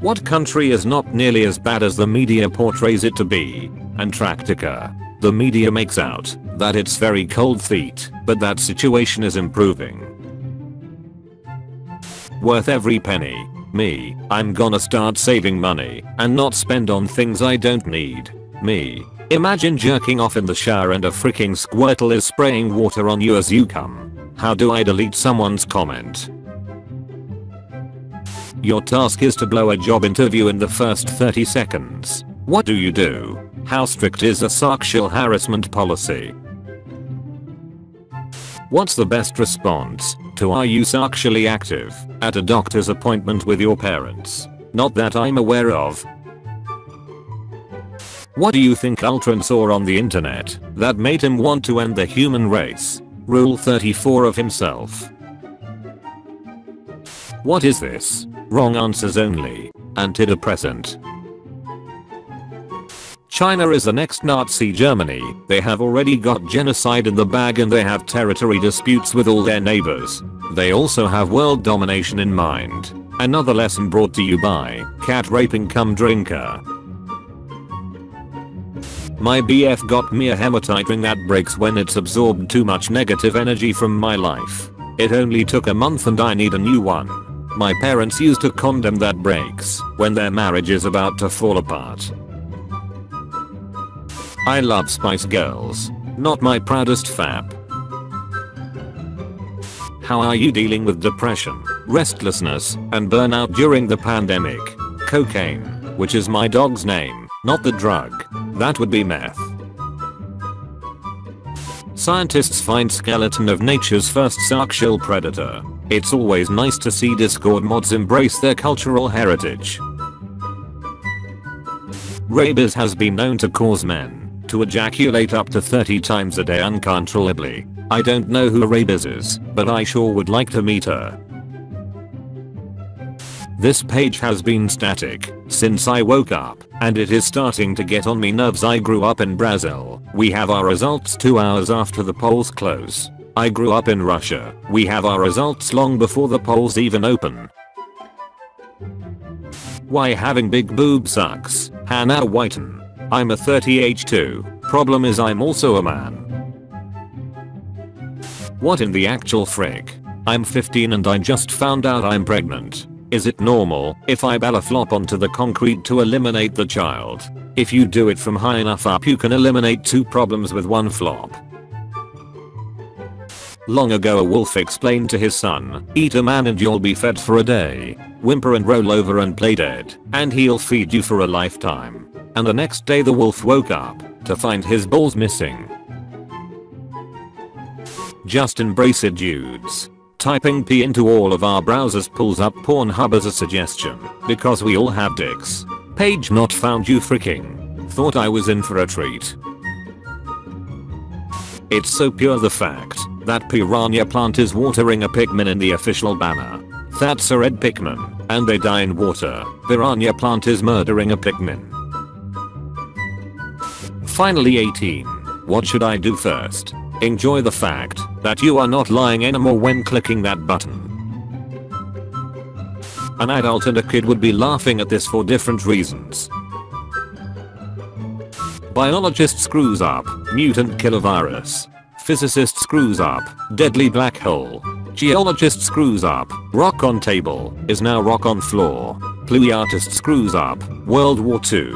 What country is not nearly as bad as the media portrays it to be? Antarctica. The media makes out that it's very cold feet, but that situation is improving. Worth every penny. Me, I'm gonna start saving money and not spend on things I don't need. Me. Imagine jerking off in the shower and a freaking squirtle is spraying water on you as you come. How do I delete someone's comment? Your task is to blow a job interview in the first 30 seconds. What do you do? How strict is a sexual harassment policy? What's the best response to "Are you sexually active?" at a doctor's appointment with your parents? Not that I'm aware of. What do you think Ultron saw on the internet that made him want to end the human race? Rule 34 of himself. What is this? Wrong answers only. Antidepressant. China is the next Nazi Germany. They have already got genocide in the bag and they have territory disputes with all their neighbors. They also have world domination in mind. Another lesson brought to you by cat raping cum drinker. My BF got me a hematite ring that breaks when it's absorbed too much negative energy from my life. It only took a month and I need a new one. My parents used a condom that breaks when their marriage is about to fall apart. I love Spice Girls. Not my proudest fap. How are you dealing with depression, restlessness, and burnout during the pandemic? Cocaine, which is my dog's name, not the drug. That would be meth. Scientists find skeleton of nature's first sexual predator. It's always nice to see Discord mods embrace their cultural heritage. Rabies has been known to cause men to ejaculate up to 30 times a day uncontrollably. I don't know who Rabies is, but I sure would like to meet her. This page has been static since I woke up, and it is starting to get on me nerves. I grew up in Brazil. We have our results 2 hours after the polls close. I grew up in Russia. We have our results long before the polls even open. Why having big boobs sucks? Hannah Whiten. I'm a 30H2. Problem is I'm also a man. What in the actual frick? I'm 15 and I just found out I'm pregnant. Is it normal if I belly flop onto the concrete to eliminate the child? If you do it from high enough up you can eliminate 2 problems with 1 flop. Long ago a wolf explained to his son, eat a man and you'll be fed for a day. Whimper and roll over and play dead, and he'll feed you for a lifetime. And the next day the wolf woke up to find his balls missing. Just embrace it, dudes. Typing P into all of our browsers pulls up Pornhub as a suggestion, because we all have dicks. Page not found. You freaking thought I was in for a treat. It's so pure the fact that piranha plant is watering a pigman in the official banner. That's a red pigman, and they die in water. Piranha plant is murdering a pigman. Finally 18. What should I do first? Enjoy the fact that you are not lying anymore when clicking that button. An adult and a kid would be laughing at this for different reasons. Biologist screws up, mutant killer virus. Physicist screws up, deadly black hole. Geologist screws up, rock on table is now rock on floor. Plui artist screws up, World War II.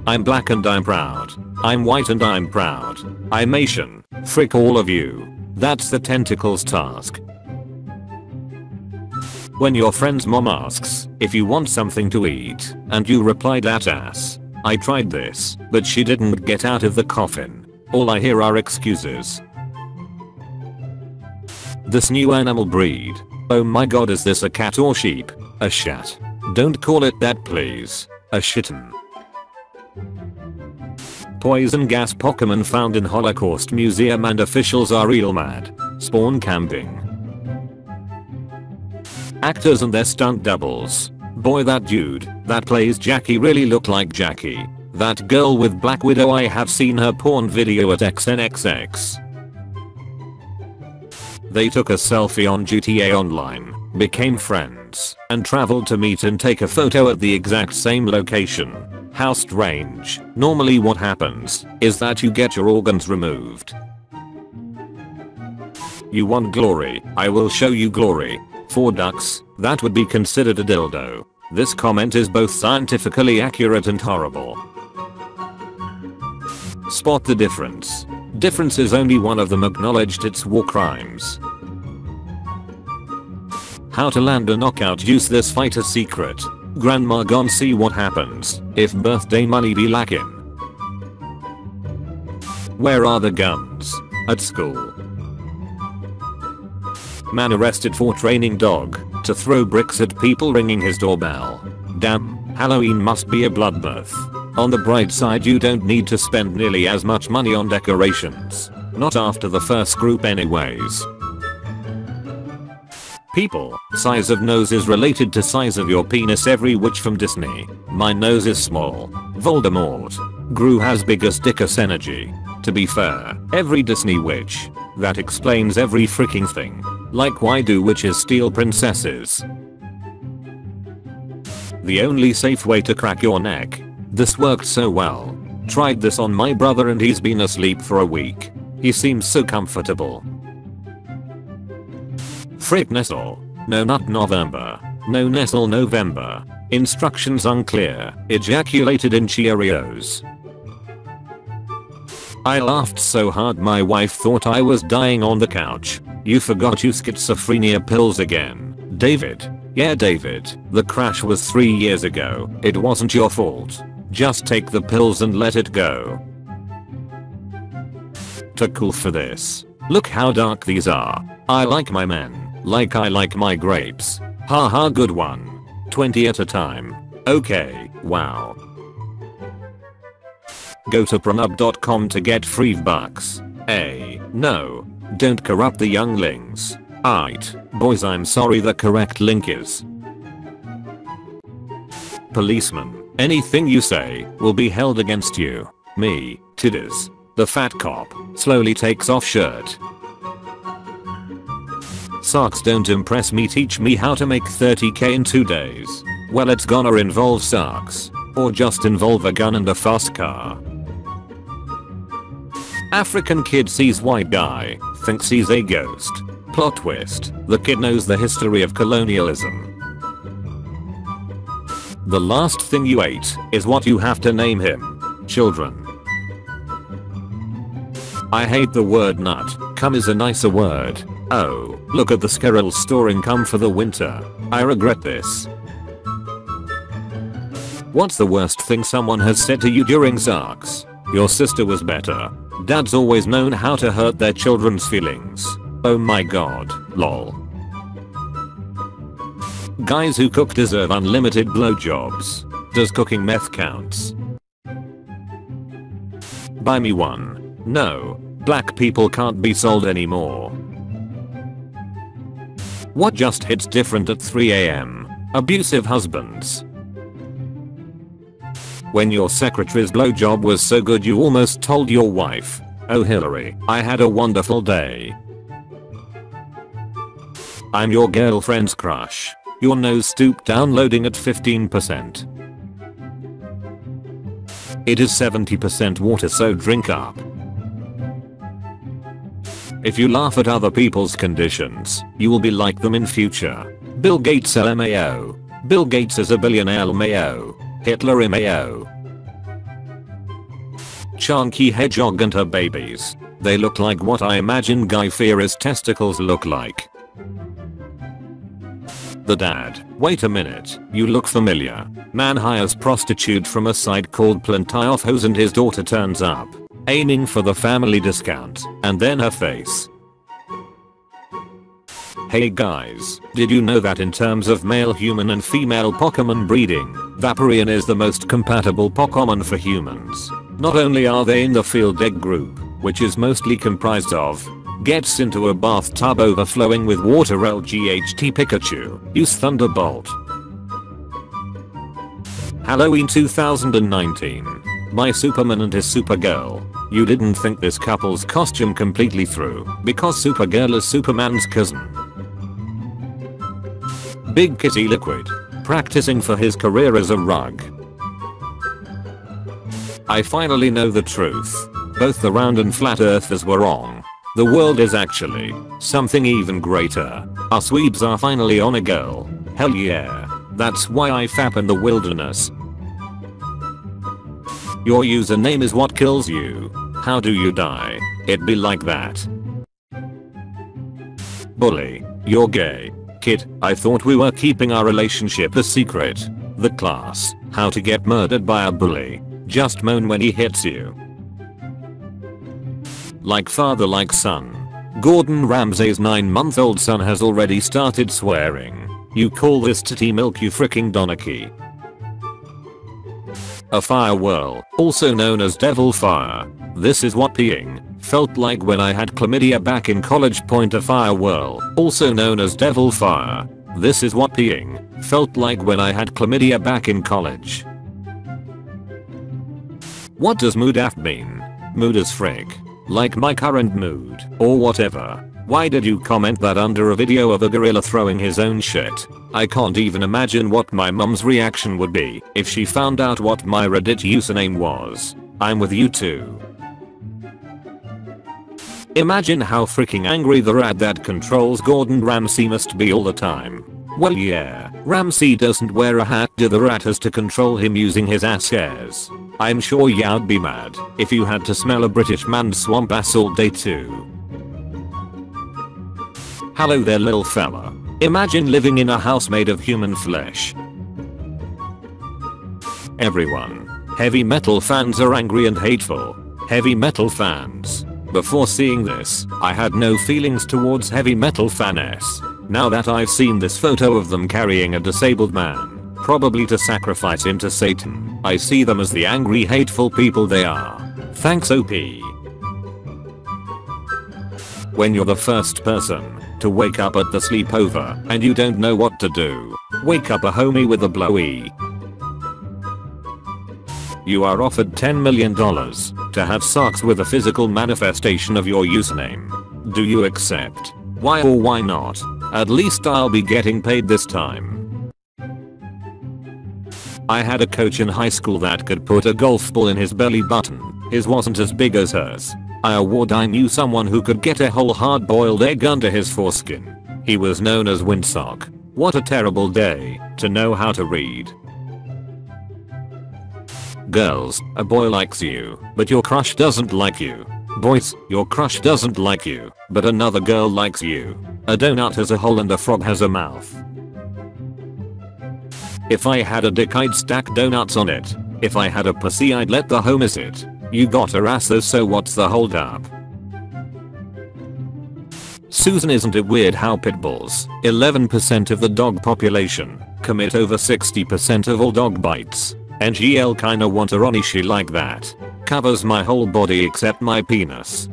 I'm black and I'm proud. I'm white and I'm proud. I'm Asian. Frick all of you. That's the tentacles task. When your friend's mom asks if you want something to eat, and you reply that ass. I tried this, but she didn't get out of the coffin. All I hear are excuses. This new animal breed. Oh my god, is this a cat or sheep? A shat. Don't call it that please. A shitten. Poison gas Pokemon found in Holocaust Museum and officials are real mad. Spawn camping. Actors and their stunt doubles. Boy, that dude that plays Jackie really looked like Jackie. That girl with Black Widow, I have seen her porn video at XNXX. They took a selfie on GTA Online became friends, and traveled to meet and take a photo at the exact same location. How strange. Normally what happens is that you get your organs removed. You want glory? I will show you glory. 4 ducks, that would be considered a dildo. This comment is both scientifically accurate and horrible. Spot the difference. Difference is only one of them acknowledged its war crimes. How to land a knockout. Use this fight a secret. Grandma gon' see what happens if birthday money be lacking. Where are the guns? At school. Man arrested for training dog to throw bricks at people ringing his doorbell. Damn, Halloween must be a bloodbath. On the bright side, you don't need to spend nearly as much money on decorations. Not after the first group anyways. People, size of nose is related to size of your penis. Every witch from Disney. My nose is small. Voldemort. Gru has biggest dickus energy. To be fair, every Disney witch. That explains every freaking thing. Like why do witches steal princesses? The only safe way to crack your neck. This worked so well. Tried this on my brother and he's been asleep for a week. He seems so comfortable. Frick Nestle. No nut November. No Nestle November. Instructions unclear. Ejaculated in Cheerios. I laughed so hard my wife thought I was dying on the couch. You forgot your schizophrenia pills again. David. Yeah David, the crash was 3 years ago. It wasn't your fault. Just take the pills and let it go. Too cool for this. Look how dark these are. I like my men. Like I like my grapes. Haha, good one. 20 at a time. Okay, wow. Go to prenub.com to get free bucks. No. Don't corrupt the younglings. Aight, boys, I'm sorry, the correct link is. Policeman. Anything you say will be held against you. Me, titties. The fat cop slowly takes off shirt. Socks don't impress me. Teach me how to make 30k in 2 days. Well, it's gonna involve socks. Or just involve a gun and a fast car. African kid sees white guy, thinks he's a ghost. Plot twist, the kid knows the history of colonialism. The last thing you ate is what you have to name him. Children. I hate the word nut. Cum is a nicer word. Oh, look at the squirrels storing cum for the winter. I regret this. What's the worst thing someone has said to you during sex? Your sister was better. Dad's always known how to hurt their children's feelings. Oh my god, lol. Guys who cook deserve unlimited blowjobs. Does cooking meth counts? Buy me one. No, black people can't be sold anymore. What just hits different at 3 AM? Abusive husbands. When your secretary's blowjob was so good you almost told your wife, "Oh Hillary, I had a wonderful day." I'm your girlfriend's crush. Your nose stooped down loading at 15%. It is 70% water, so drink up. If you laugh at other people's conditions, you will be like them in future. Bill Gates LMAO. Bill Gates is a billionaire LMAO. Hitler MAO. Chunky hedgehog and her babies. They look like what I imagine Guy Fieri's testicles look like. The dad. Wait a minute, you look familiar. Man hires prostitute from a site called Plenty of Hoes and his daughter turns up, aiming for the family discount, and then her face. Hey guys, did you know that in terms of male human and female Pokemon breeding, Vaporeon is the most compatible Pokemon for humans? Not only are they in the field egg group, which is mostly comprised of gets into a bathtub overflowing with water LGHT Pikachu, use Thunderbolt. Halloween 2019. My Superman and his Supergirl. You didn't think this couple's costume completely through because Supergirl is Superman's cousin. Big Kitty Liquid. Practicing for his career as a rug. I finally know the truth. Both the round and flat earthers were wrong. The world is actually something even greater. Us weebs are finally on a girl. Hell yeah. That's why I fap in the wilderness. Your username is what kills you. How do you die? It be like that. Bully. You're gay. Kid, I thought we were keeping our relationship a secret. The class. How to get murdered by a bully. Just moan when he hits you. Like father like son. Gordon Ramsay's 9-month-old son has already started swearing. You call this titty milk, you fricking donkey. A fire whirl, also known as devil fire. This is what peeing felt like when I had chlamydia back in college. Point a fire whirl, also known as devil fire. This is what peeing felt like when I had chlamydia back in college. What does mood af mean? Mood as frick. Like my current mood, or whatever. Why did you comment that under a video of a gorilla throwing his own shit? I can't even imagine what my mum's reaction would be if she found out what my Reddit username was. I'm with you too. Imagine how freaking angry the rat that controls Gordon Ramsay must be all the time. Well yeah, Ramsay doesn't wear a hat, the rat has to control him using his ass hairs. I'm sure you'd be mad if you had to smell a British man's swamp ass all day too. Hello there little fella. Imagine living in a house made of human flesh. Everyone. Heavy metal fans are angry and hateful. Heavy metal fans. Before seeing this, I had no feelings towards heavy metal fans. Now that I've seen this photo of them carrying a disabled man, probably to sacrifice him to Satan, I see them as the angry hateful people they are. Thanks OP. When you're the first person to wake up at the sleepover and you don't know what to do, wake up a homie with a blowy. You are offered $10 million to have sex with a physical manifestation of your username. Do you accept? Why or why not? At least I'll be getting paid this time. I had a coach in high school that could put a golf ball in his belly button. His wasn't as big as hers. I knew someone who could get a whole hard-boiled egg under his foreskin. He was known as Windsock. What a terrible day to know how to read. Girls, a boy likes you, but your crush doesn't like you. Boys, your crush doesn't like you, but another girl likes you. A donut has a hole and a frog has a mouth. If I had a dick I'd stack donuts on it. If I had a pussy I'd let the homies it. You got a ass though, so what's the hold up? Susan, isn't it weird how pit bulls, 11% of the dog population, commit over 60% of all dog bites? NGL kinda want a Onishi like that. Covers my whole body except my penis.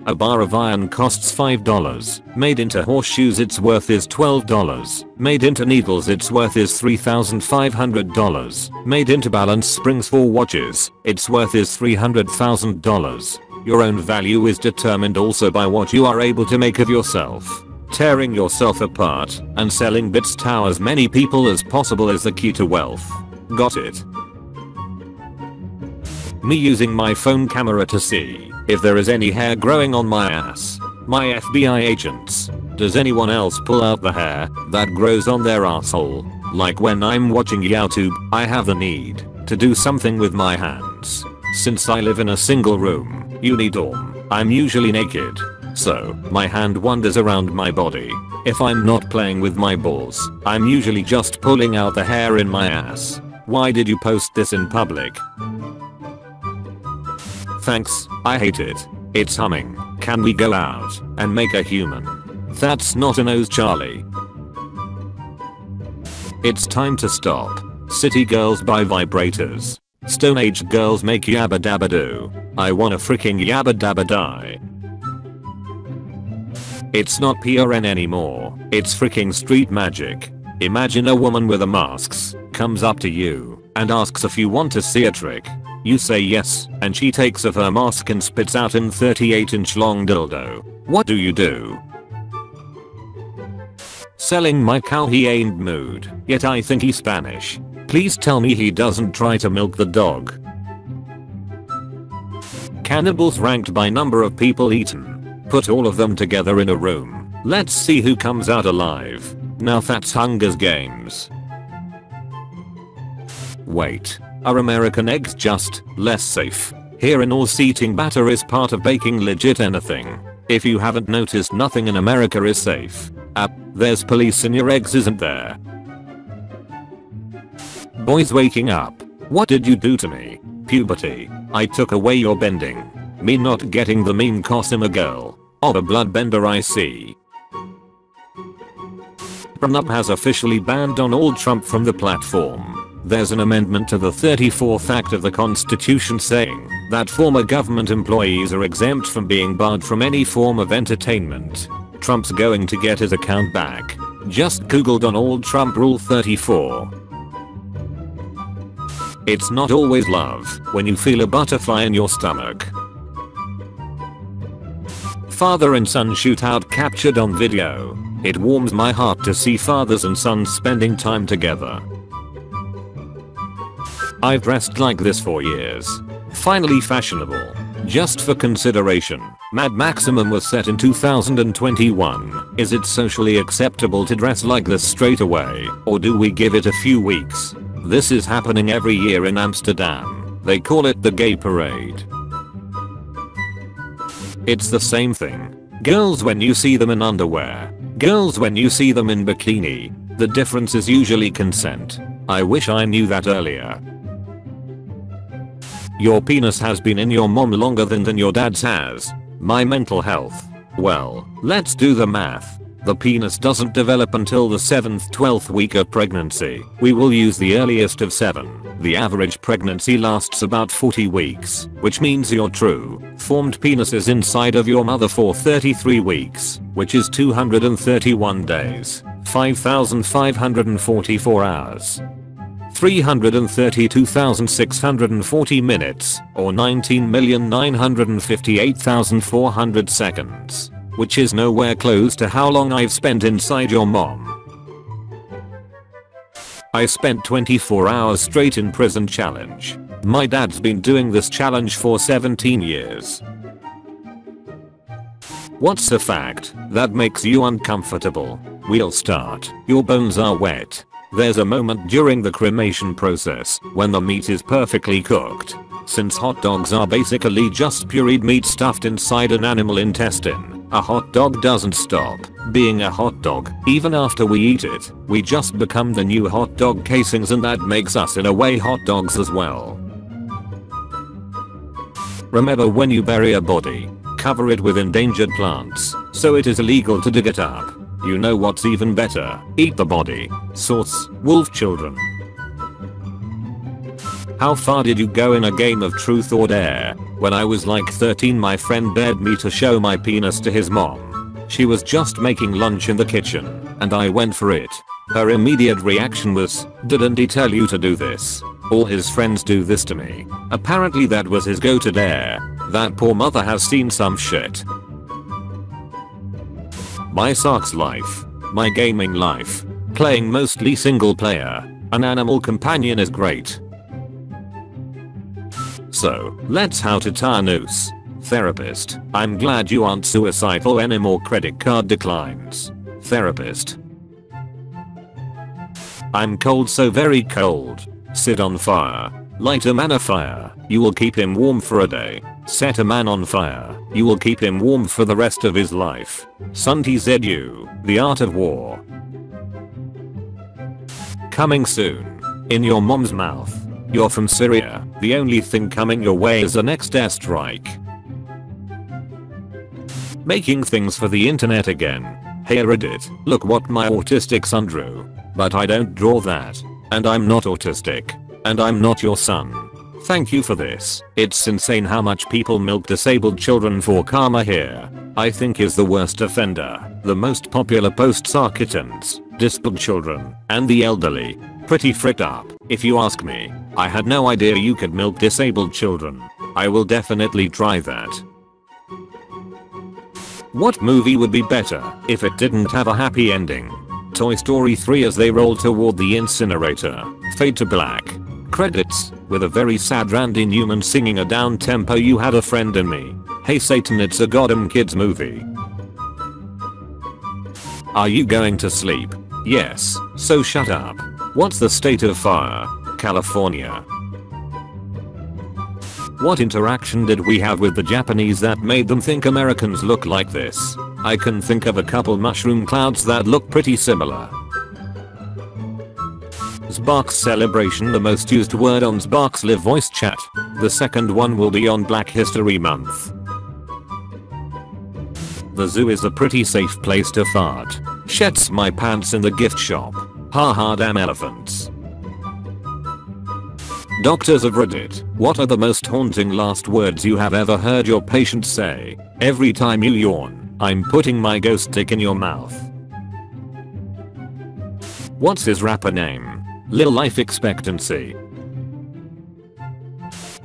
A bar of iron costs $5. Made into horseshoes its worth is $12. Made into needles its worth is $3,500. Made into balance springs for watches, its worth is $300,000. Your own value is determined also by what you are able to make of yourself. Tearing yourself apart and selling bits to as many people as possible is the key to wealth. Got it? Me using my phone camera to see if there is any hair growing on my ass. My FBI agents. Does anyone else pull out the hair that grows on their asshole? Like when I'm watching YouTube, I have the need to do something with my hands. Since I live in a single room, unidorm, I'm usually naked. So, my hand wanders around my body. If I'm not playing with my balls, I'm usually just pulling out the hair in my ass. Why did you post this in public? Thanks, I hate it. It's humming. Can we go out and make a human? That's not a nose, Charlie. It's time to stop. City girls buy vibrators. Stone age girls make yabba dabba do. I wanna freaking yabba dabba die. It's not PRN anymore, it's freaking street magic. Imagine a woman with a mask comes up to you and asks if you want to see a trick. You say yes, and she takes off her mask and spits out an 38-inch long dildo. What do you do? Selling my cow, he ain't moved, yet I think he's Spanish. Please tell me he doesn't try to milk the dog. Cannibals ranked by number of people eaten. Put all of them together in a room. Let's see who comes out alive. Now that's Hunger's Games. Wait, are American eggs just less safe? Here in Oz, eating batter is part of baking legit anything. If you haven't noticed, nothing in America is safe. There's police in your eggs, isn't there? Boys waking up. What did you do to me? Puberty. I took away your bending. Me not getting the meme Cosima girl. Oh, a bloodbender I see. Pornhub has officially banned Donald Trump from the platform. There's an amendment to the 34th Act of the Constitution saying that former government employees are exempt from being barred from any form of entertainment. Trump's going to get his account back. Just Google Donald Trump Rule 34. It's not always love when you feel a butterfly in your stomach. Father and son shootout captured on video. It warms my heart to see fathers and sons spending time together. I've dressed like this for years. Finally fashionable. Just for consideration, Mad Maximum was set in 2021. Is it socially acceptable to dress like this straight away, or do we give it a few weeks? This is happening every year in Amsterdam. They call it the Gay Parade. It's the same thing. Girls when you see them in underwear. Girls when you see them in bikini. The difference is usually consent. I wish I knew that earlier. Your penis has been in your mom longer than your dad's has. My mental health. Well, let's do the math. The penis doesn't develop until the 7th 12th week of pregnancy. We will use the earliest of 7. The average pregnancy lasts about 40 weeks, which means your true formed penis is inside of your mother for 33 weeks, which is 231 days, 5,544 hours. 332,640 minutes, or 19,958,400 seconds, which is nowhere close to how long I've spent inside your mom. I spent 24 hours straight in prison challenge. My dad's been doing this challenge for 17 years. What's a fact that makes you uncomfortable? We'll start. Your bones are wet. There's a moment during the cremation process when the meat is perfectly cooked. Since hot dogs are basically just pureed meat stuffed inside an animal intestine, a hot dog doesn't stop being a hot dog even after we eat it. We just become the new hot dog casings, and that makes us in a way hot dogs as well. Remember, when you bury a body, cover it with endangered plants so it is illegal to dig it up. You know what's even better? Eat the body. Source: Wolf Children. How far did you go in a game of truth or dare? When I was like 13, my friend dared me to show my penis to his mom. She was just making lunch in the kitchen, and I went for it. Her immediate reaction was, "Didn't he tell you to do this? All his friends do this to me." Apparently that was his go-to dare. That poor mother has seen some shit. My socks life. My gaming life. Playing mostly single player. An animal companion is great. So, let's how to tie a noose. Therapist: I'm glad you aren't suicidal anymore. Credit card declines. Therapist: I'm cold, so very cold. Sit on fire. Light a man afire. You will keep him warm for a day. Set a man on fire. You will keep him warm for the rest of his life. Sun TZU, The Art of War. Coming soon. In your mom's mouth. You're from Syria. The only thing coming your way is the next airstrike. Making things for the internet again. Hey Reddit, look what my autistic son drew. But I don't draw that. And I'm not autistic. And I'm not your son. Thank you for this. It's insane how much people milk disabled children for karma here. I think is the worst offender. The most popular posts are kittens, disabled children, and the elderly. Pretty fricked up, if you ask me. I had no idea you could milk disabled children. I will definitely try that. What movie would be better if it didn't have a happy ending? Toy Story 3 as they roll toward the incinerator. Fade to black. Credits, with a very sad Randy Newman singing a down-tempo "You Had a Friend in Me." Hey Satan, it's a goddamn kids movie. Are you going to sleep? Yes, so shut up. What's the state of fire? California. What interaction did we have with the Japanese that made them think Americans look like this? I can think of a couple mushroom clouds that look pretty similar. Sparks celebration, the most used word on Sparks Live voice chat. The second one will be on Black History Month. The zoo is a pretty safe place to fart. Shits my pants in the gift shop. Haha, damn elephants. Doctors of Reddit, what are the most haunting last words you have ever heard your patient say? Every time you yawn, I'm putting my ghost dick in your mouth. What's his rapper name? Lil Life Expectancy.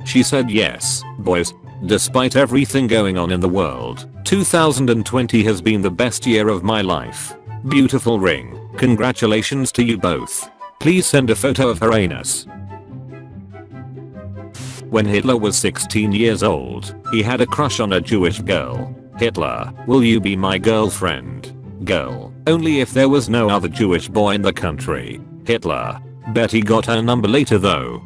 She said yes, boys. Despite everything going on in the world, 2020 has been the best year of my life. Beautiful ring. Congratulations to you both. Please send a photo of her anus. When Hitler was 16 years old, he had a crush on a Jewish girl. Hitler, will you be my girlfriend? Girl, only if there was no other Jewish boy in the country. Hitler, bet he got her number later though.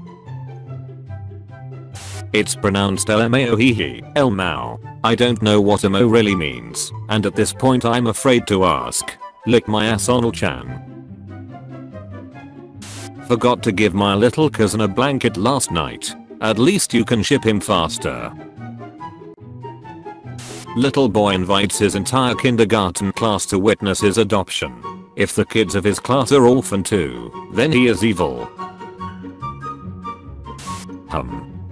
It's pronounced LMAO. Elmao. I don't know what MO really means, and at this point I'm afraid to ask. Lick my ass, Onel-chan. Forgot to give my little cousin a blanket last night. At least you can ship him faster. Little boy invites his entire kindergarten class to witness his adoption. If the kids of his class are orphan too, then he is evil.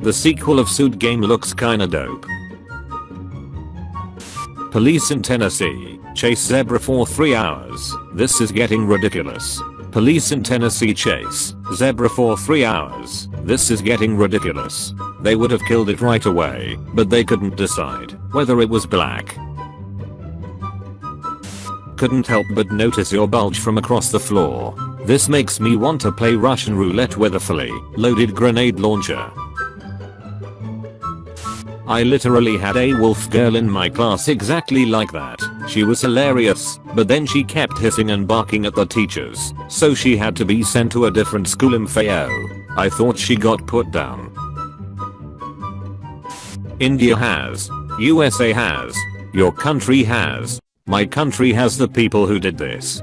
The sequel of Suit Game looks kinda dope. Police in Tennessee chase zebra for 3 hours. This is getting ridiculous. Police in Tennessee chase zebra for 3 hours. This is getting ridiculous. They would have killed it right away, but they couldn't decide whether it was black. Couldn't help but notice your bulge from across the floor. This makes me want to play Russian roulette with a fully loaded grenade launcher. I literally had a wolf girl in my class exactly like that. She was hilarious, but then she kept hissing and barking at the teachers, so she had to be sent to a different school in Fayao. I thought she got put down. India has. USA has. Your country has. My country has the people who did this.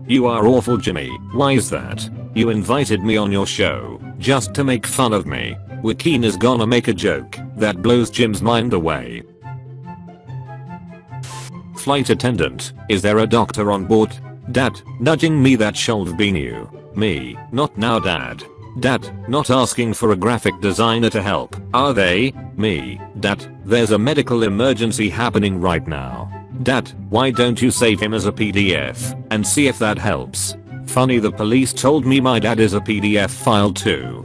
You are awful, Jimmy. Why is that? You invited me on your show just to make fun of me. Joaquin is gonna make a joke that blows Jim's mind away. Flight attendant, is there a doctor on board? Dad, nudging me, that should have been you. Me, not now dad. Dad, not asking for a graphic designer to help, are they? Me, Dad, there's a medical emergency happening right now. Dad, why don't you save him as a PDF and see if that helps? Funny, the police told me my dad is a PDF file too.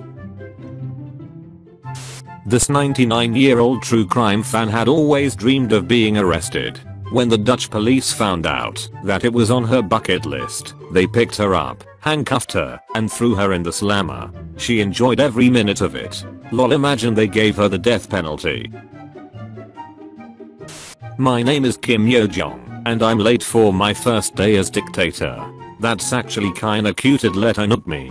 This 99-year-old true crime fan had always dreamed of being arrested. When the Dutch police found out that it was on her bucket list, they picked her up, handcuffed her, and threw her in the slammer. She enjoyed every minute of it. Lol, imagine they gave her the death penalty. My name is Kim Yo-jong, and I'm late for my first day as dictator. That's actually kinda cute, it let her me.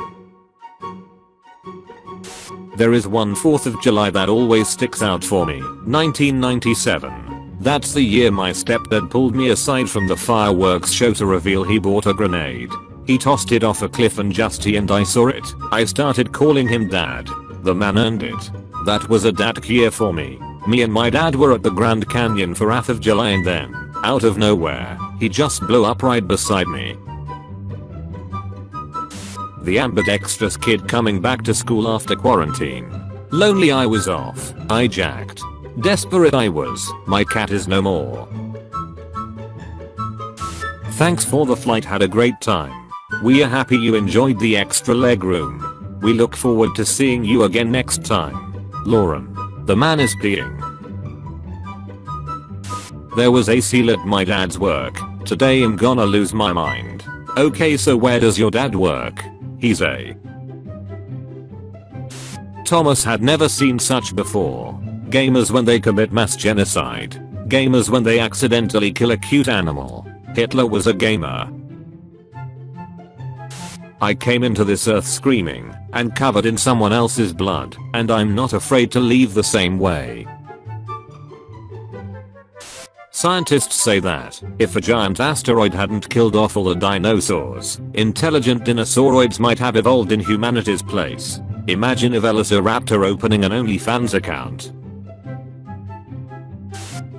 There is one 4th of July that always sticks out for me. 1997. That's the year my stepdad pulled me aside from the fireworks show to reveal he bought a grenade. He tossed it off a cliff and just he and I saw it. I started calling him dad. The man earned it. That was a dad year for me. Me and my dad were at the Grand Canyon for 4th of July and then, out of nowhere, he just blew up right beside me. The ambidextrous kid coming back to school after quarantine. Lonely I was off. I jacked. Desperate I was. My cat is no more. Thanks for the flight, had a great time. We are happy you enjoyed the extra legroom. We look forward to seeing you again next time. Lauren. The man is peeing. There was a seal at my dad's work, Today I'm gonna lose my mind. Okay, so where does your dad work? He's a... Thomas had never seen such before. Gamers when they commit mass genocide. Gamers when they accidentally kill a cute animal. Hitler was a gamer. I came into this earth screaming and covered in someone else's blood, and I'm not afraid to leave the same way. Scientists say that if a giant asteroid hadn't killed off all the dinosaurs, intelligent dinosauroids might have evolved in humanity's place. Imagine a velociraptor opening an OnlyFans account.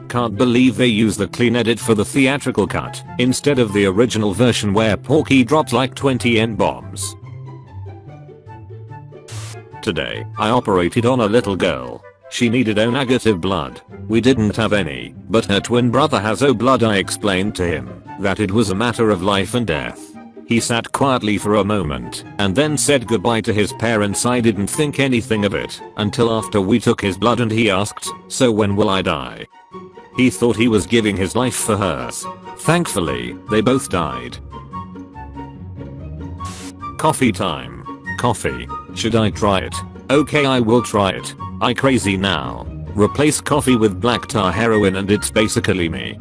Can't believe they use the clean edit for the theatrical cut instead of the original version where Porky dropped like 20 N-bombs. Today, I operated on a little girl. She needed O negative blood. We didn't have any, but her twin brother has O blood. I explained to him that it was a matter of life and death. He sat quietly for a moment and then said goodbye to his parents. I didn't think anything of it until after we took his blood and he asked, "So when will I die?" He thought he was giving his life for hers. Thankfully, they both died. Coffee time. Coffee. Should I try it? Okay, I will try it. I crazy now. Replace coffee with black tar heroin and it's basically me.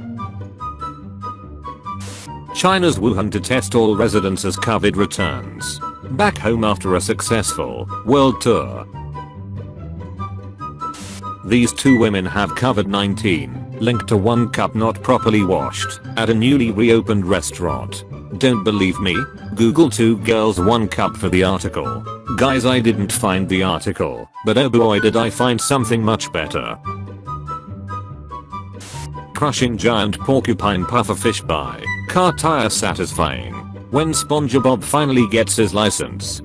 China's Wuhan to test all residents as COVID returns back home after a successful world tour. These two women have COVID-19 linked to one cup not properly washed at a newly reopened restaurant. Don't believe me? Google 2 girls 1 cup for the article. Guys, I didn't find the article, but oh boy did I find something much better. Crushing giant porcupine pufferfish by car tire satisfying when SpongeBob finally gets his license.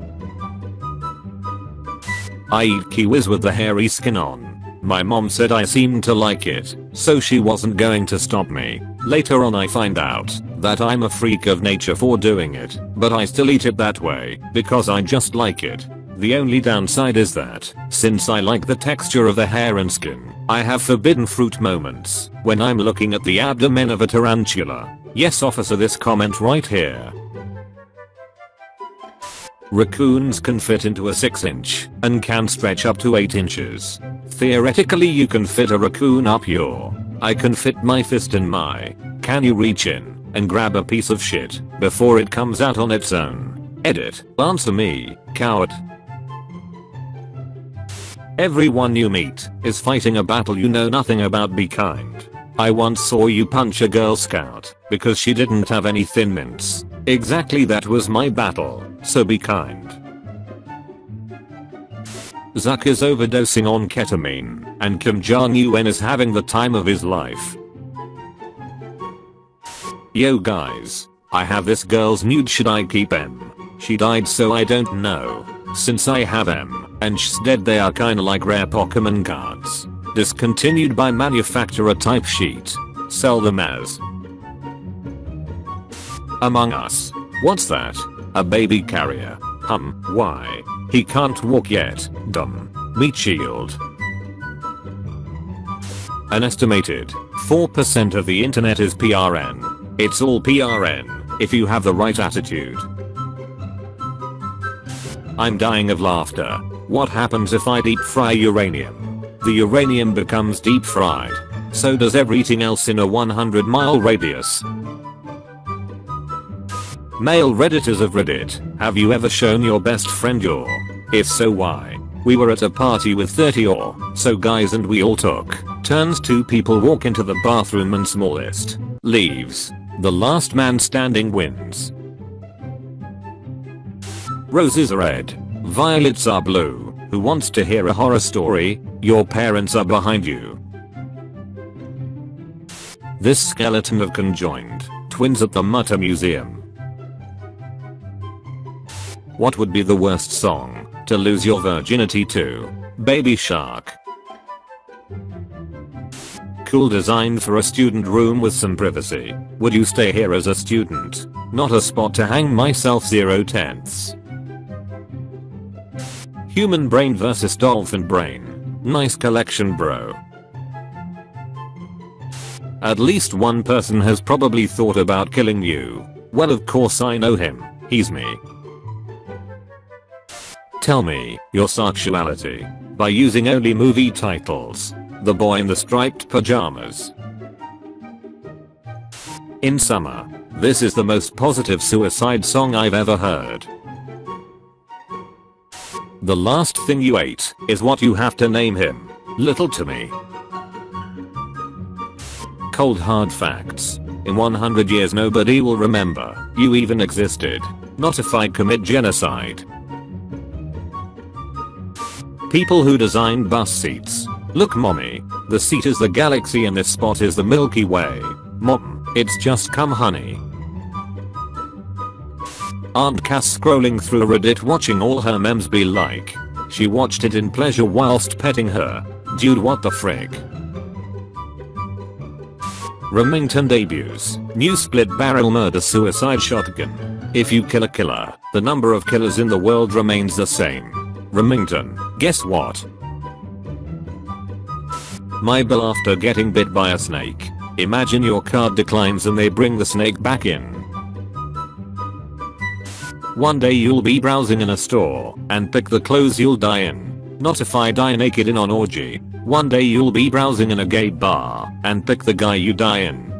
I eat kiwis with the hairy skin on. My mom said I seemed to like it, so she wasn't going to stop me. Later on I find out that I'm a freak of nature for doing it, but I still eat it that way because I just like it. The only downside is that, since I like the texture of the hair and skin, I have forbidden fruit moments when I'm looking at the abdomen of a tarantula. Yes officer, this comment right here. Raccoons can fit into a 6-inch and can stretch up to 8 inches. Theoretically you can fit a raccoon up your... I can fit my fist in my... Can you reach in and grab a piece of shit before it comes out on its own? Edit. Answer me, coward. Everyone you meet is fighting a battle you know nothing about. Be kind. I once saw you punch a Girl Scout because she didn't have any Thin Mints. Exactly, that was my battle, so be kind. Zuck is overdosing on ketamine, and Kim Jong-un is having the time of his life. Yo guys, I have this girl's nude, should I keep M? She died so I don't know. Since I have M, and she's dead, they are kinda like rare Pokemon cards. Discontinued by manufacturer type sheet. Sell them as Among Us. What's that? A baby carrier. Why? He can't walk yet. Dumb. Meat shield. An estimated 4% of the internet is PRN. It's all PRN if you have the right attitude. I'm dying of laughter. What happens if I deep fry uranium? The uranium becomes deep fried. So does everything else in a 100-mile radius. Male redditors of Reddit, have you ever shown your best friend your? If so, why? We were at a party with 30 or so guys and we all took turns. 2 people walk into the bathroom and smallest leaves. The last man standing wins. Roses are red. Violets are blue. Who wants to hear a horror story? Your parents are behind you. This skeleton of conjoined twins at the Mutter Museum. What would be the worst song to lose your virginity to? Baby Shark. Cool design for a student room with some privacy. Would you stay here as a student? Not a spot to hang myself. 0/10. Human brain versus dolphin brain. Nice collection, bro. At least one person has probably thought about killing you. Well, of course I know him. He's me. Tell me your sexuality by using only movie titles. The Boy in the Striped Pajamas. In summer, this is the most positive suicide song I've ever heard. The last thing you ate is what you have to name him. Little Timmy. Cold hard facts. In 100 years nobody will remember you even existed. Not if I commit genocide. People who designed bus seats. Look mommy, the seat is the galaxy and this spot is the Milky Way. Mom, it's just come honey. Aunt Cass scrolling through Reddit watching all her memes be like. She watched it in pleasure whilst petting her. Dude, what the frick? Remington debuts. New split barrel murder suicide shotgun. If you kill a killer, the number of killers in the world remains the same. Remington, guess what? My bill after getting bit by a snake. Imagine your card declines and they bring the snake back in. One day you'll be browsing in a store and pick the clothes you'll die in. Not if I die naked in an orgy. One day you'll be browsing in a gay bar and pick the guy you die in.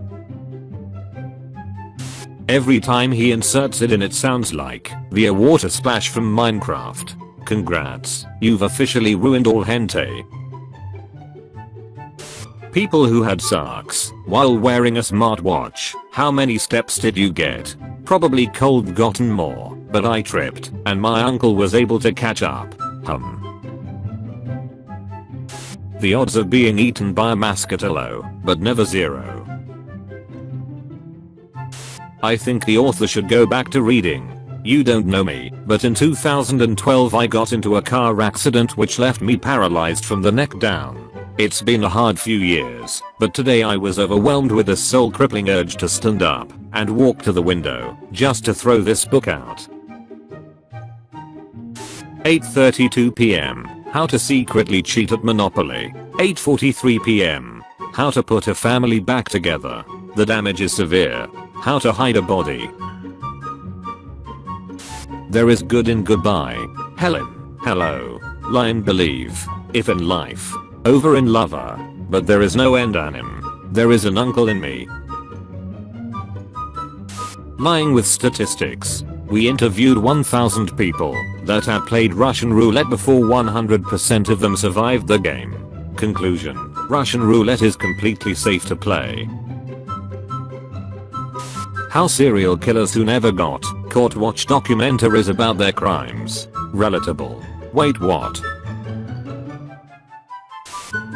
Every time he inserts it in it sounds like the water splash from Minecraft. Congrats, you've officially ruined all hentai. People who had sex while wearing a smartwatch. How many steps did you get? Probably cold gotten more, but I tripped and my uncle was able to catch up. The odds of being eaten by a mascot are low, but never zero. I think the author should go back to reading. You don't know me, but in 2012 I got into a car accident which left me paralyzed from the neck down. It's been a hard few years, but today I was overwhelmed with a soul-crippling urge to stand up and walk to the window just to throw this book out. 8:32 PM. How to secretly cheat at Monopoly. 8:43 PM. How to put a family back together. The damage is severe. How to hide a body. There is good in goodbye. Helen. Hello. Line believe. If in life. Over in lover. But there is no end on him. There is an uncle in me. Lying with statistics. We interviewed 1,000 people that had played Russian roulette before 100% of them survived the game. Conclusion. Russian roulette is completely safe to play. How serial killers who never got caught watch documentaries about their crimes. Relatable. Wait, what?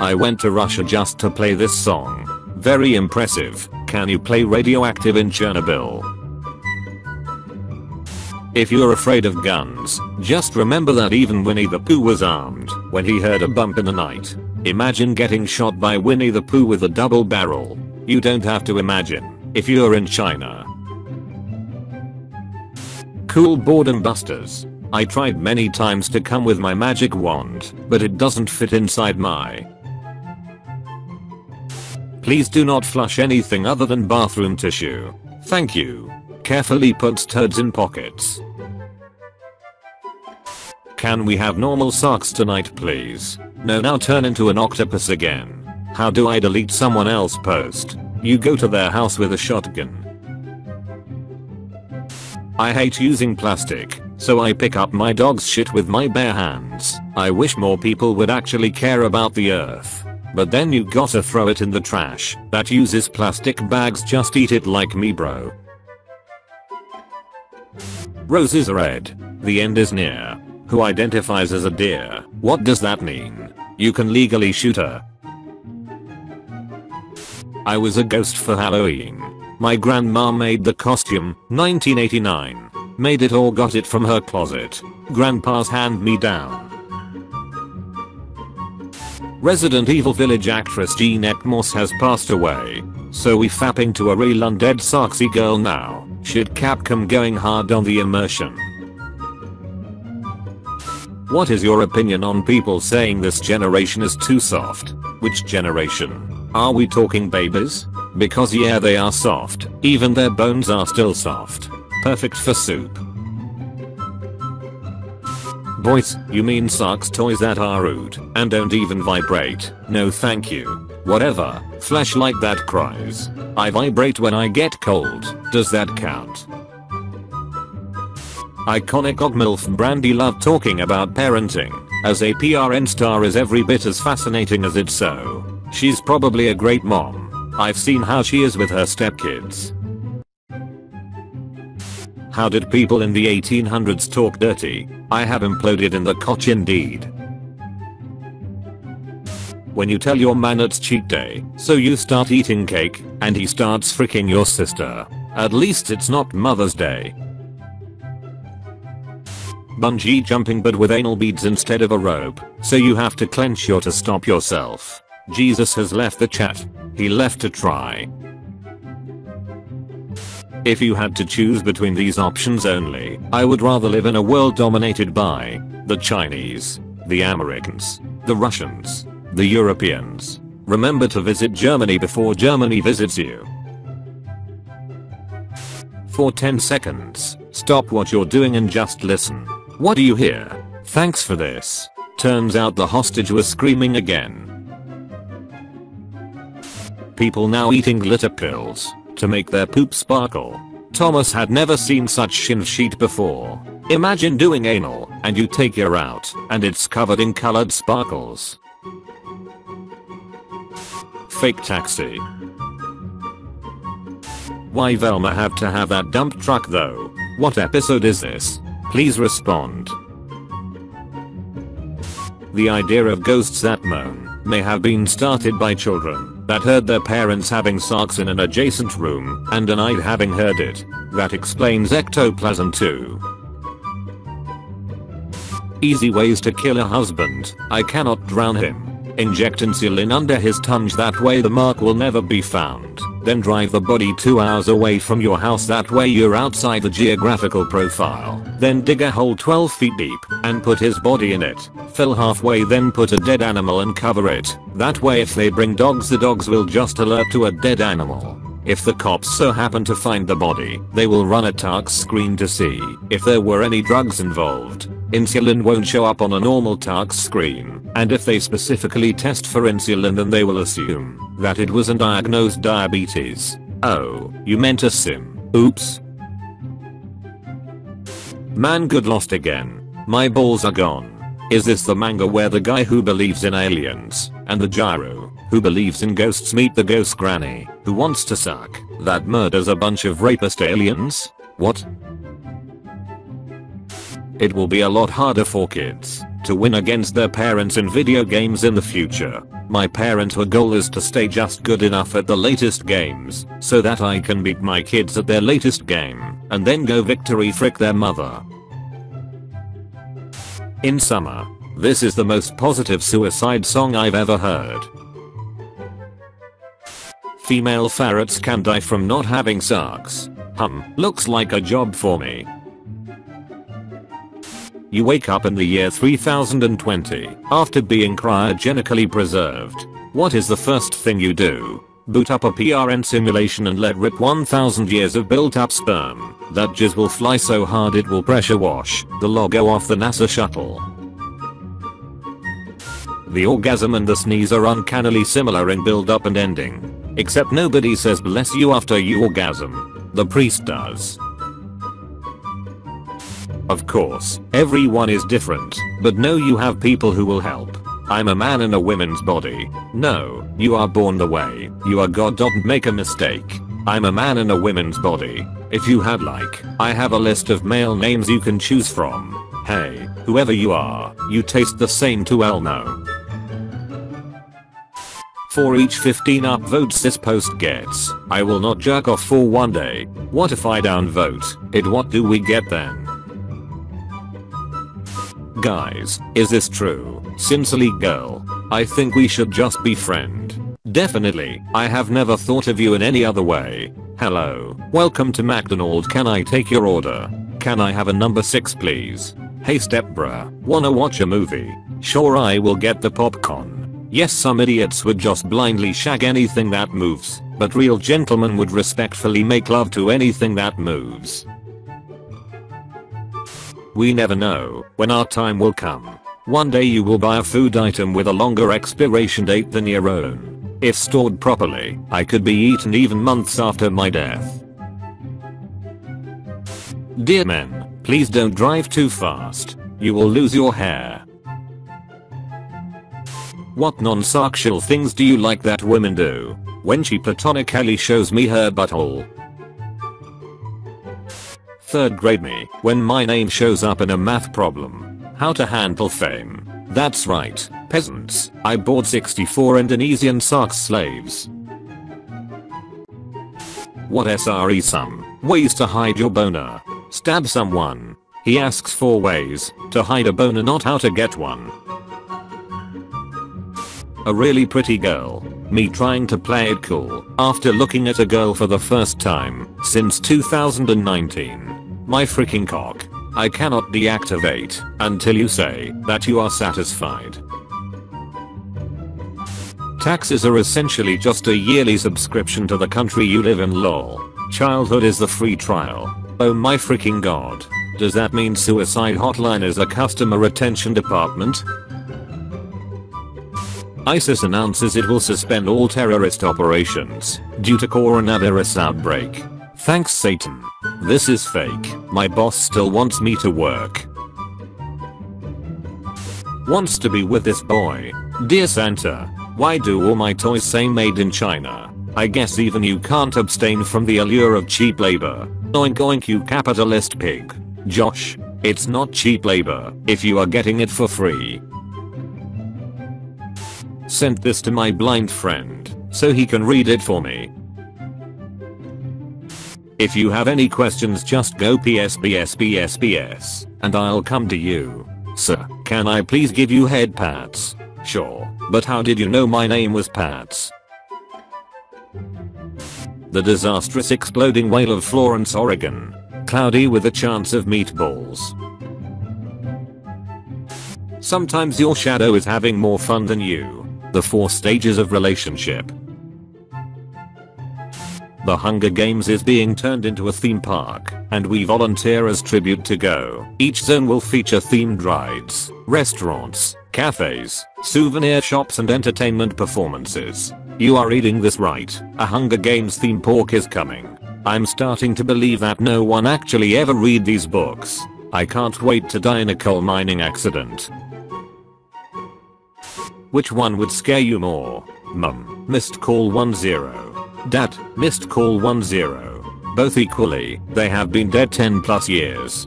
I went to Russia just to play this song. Very impressive. Can you play Radioactive in Chernobyl? If you're afraid of guns, just remember that even Winnie the Pooh was armed when he heard a bump in the night. Imagine getting shot by Winnie the Pooh with a double barrel. You don't have to imagine if you're in China. Cool boredom busters. I tried many times to come with my magic wand, but it doesn't fit inside my. Please do not flush anything other than bathroom tissue. Thank you. Carefully puts turds in pockets. Can we have normal socks tonight please? No, now turn into an octopus again. How do I delete someone else's post? You go to their house with a shotgun. I hate using plastic, so I pick up my dog's shit with my bare hands. I wish more people would actually care about the earth. But then you gotta throw it in the trash that uses plastic bags. Just eat it like me, bro. Roses are red. The end is near. Who identifies as a deer? What does that mean? You can legally shoot her. I was a ghost for Halloween. My grandma made the costume, 1989. Made it or got it from her closet. Grandpa's hand-me-down. Resident Evil Village actress Jeanette Moss has passed away. So we fapping to a real undead sexy girl now. Should Capcom going hard on the immersion? What is your opinion on people saying this generation is too soft? Which generation? Are we talking babies? Because yeah, they are soft. Even their bones are still soft. Perfect for soup. Boys, you mean socks toys that are rude and don't even vibrate? No thank you. Whatever, flashlight that cries. I vibrate when I get cold. Does that count? Iconic OgMilf Brandy love talking about parenting, as a PRN star is every bit as fascinating as it's so. She's probably a great mom. I've seen how she is with her stepkids. How did people in the 1800s talk dirty? I have imploded in the coch indeed. When you tell your man it's cheat day, so you start eating cake, and he starts fricking your sister. At least it's not Mother's Day. Bungee jumping but with anal beads instead of a rope, so you have to clench your to stop yourself. Jesus has left the chat. He left to try. If you had to choose between these options only, I would rather live in a world dominated by the Chinese, the Americans, the Russians, the Europeans. Remember to visit Germany before Germany visits you. For 10 seconds, stop what you're doing and just listen. What do you hear? Thanks for this. Turns out the hostage was screaming again. People now eating glitter pills to make their poop sparkle. Thomas had never seen such shin sheet before. Imagine doing anal and you take your out and it's covered in colored sparkles. Fake taxi. Why Velma have to have that dump truck though? What episode is this? Please respond. The idea of ghosts that moan may have been started by children that heard their parents having sex in an adjacent room and denied having heard it. That explains ectoplasm too. Easy ways to kill a husband. I cannot drown him. Inject insulin under his tongue, that way the mark will never be found. Then drive the body 2 hours away from your house, that way you're outside the geographical profile. Then dig a hole 12 feet deep and put his body in it. Fill halfway, then put a dead animal and cover it. That way if they bring dogs, the dogs will just alert to a dead animal. If the cops so happen to find the body, they will run a TARX screen to see if there were any drugs involved. Insulin won't show up on a normal TARX screen, and if they specifically test for insulin, then they will assume that it was undiagnosed diabetes. Oh, you meant a sim. Oops. Man, good, lost again. My balls are gone. Is this the manga where the guy who believes in aliens and the gyro who believes in ghosts meet the ghost granny who wants to suck that murders a bunch of rapist aliens? What? It will be a lot harder for kids to win against their parents in video games in the future. My parenthood goal is to stay just good enough at the latest games so that I can beat my kids at their latest game and then go victory frick their mother. In summer, this is the most positive suicide song I've ever heard. Female ferrets can die from not having sex. Looks like a job for me. You wake up in the year 3020 after being cryogenically preserved. What is the first thing you do? Boot up a PRN simulation and let rip 1000 years of built up sperm. That jizz will fly so hard it will pressure wash the logo off the NASA shuttle. The orgasm and the sneeze are uncannily similar in build up and ending. Except nobody says bless you after you orgasm. The priest does. Of course, everyone is different, but no, you have people who will help. I'm a man in a woman's body. No, you are born the way you are. God, don't make a mistake. I'm a man in a woman's body. If you had like, I have a list of male names you can choose from. Hey, whoever you are, you taste the same too, well no. For each 15 upvotes this post gets, I will not jerk off for one day. What if I downvote it? What do we get then? Guys, is this true? Sincerely girl. I think we should just be friend. Definitely, I have never thought of you in any other way. Hello, welcome to McDonald's, can I take your order? Can I have a number 6 please? Hey stepbruh, wanna watch a movie? Sure, I will get the popcorn. Yes, some idiots would just blindly shag anything that moves, but real gentlemen would respectfully make love to anything that moves. We never know when our time will come. One day you will buy a food item with a longer expiration date than your own. If stored properly, I could be eaten even months after my death. Dear men, please don't drive too fast. You will lose your hair. What non-sexual things do you like that women do? When she platonically shows me her butthole. 3rd grade me, when my name shows up in a math problem. How to handle fame. That's right, peasants. I bought 64 Indonesian sex slaves. What SRE some ways to hide your boner. Stab someone. He asks 4 ways to hide a boner, not how to get one. A really pretty girl. Me trying to play it cool after looking at a girl for the first time since 2019. My freaking cock. I cannot deactivate until you say that you are satisfied. Taxes are essentially just a yearly subscription to the country you live in, lol. Childhood is the free trial. Oh my freaking god. Does that mean suicide hotline is a customer retention department? ISIS announces it will suspend all terrorist operations due to coronavirus outbreak. Thanks Satan. This is fake. My boss still wants me to work. Wants to be with this boy. Dear Santa, why do all my toys say made in China? I guess even you can't abstain from the allure of cheap labor. Oink oink you capitalist pig. Josh, it's not cheap labor if you are getting it for free. Sent this to my blind friend so he can read it for me. If you have any questions just go PS and I'll come to you. Sir, can I please give you head pats? Sure, but how did you know my name was Pats? The disastrous exploding whale of Florence, Oregon. Cloudy with a chance of meatballs. Sometimes your shadow is having more fun than you. The 4 stages of relationship. The Hunger Games is being turned into a theme park, and we volunteer as tribute to go. Each zone will feature themed rides, restaurants, cafes, souvenir shops and entertainment performances. You are reading this right, a Hunger Games theme park is coming. I'm starting to believe that no one actually ever read these books. I can't wait to die in a coal mining accident. Which one would scare you more? Mum, missed call 10. Dad, missed call 10. Both equally, they have been dead 10+ years.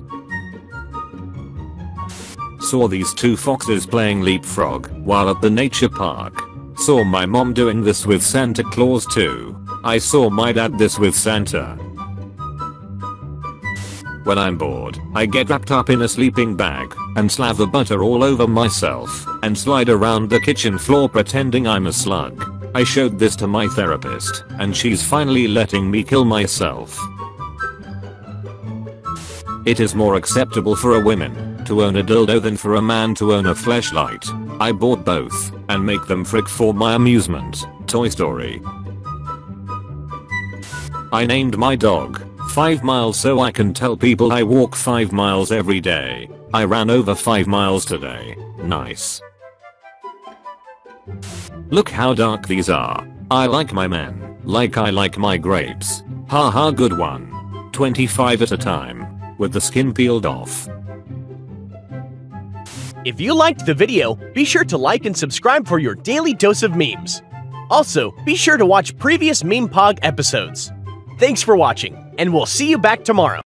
Saw these 2 foxes playing leapfrog while at the nature park. Saw my mom doing this with Santa Claus too. I saw my dad this with Santa. When I'm bored, I get wrapped up in a sleeping bag and slather butter all over myself and slide around the kitchen floor pretending I'm a slug. I showed this to my therapist and she's finally letting me kill myself. It is more acceptable for a woman to own a dildo than for a man to own a fleshlight. I bought both and make them frick for my amusement. Toy Story. I named my dog 5 miles so I can tell people I walk 5 miles every day. I ran over 5 miles today. Nice. Look how dark these are. I like my men, like I like my grapes. Haha, good one. 25 at a time, with the skin peeled off. If you liked the video, be sure to like and subscribe for your daily dose of memes. Also, be sure to watch previous MemePog episodes. Thanks for watching, and we'll see you back tomorrow.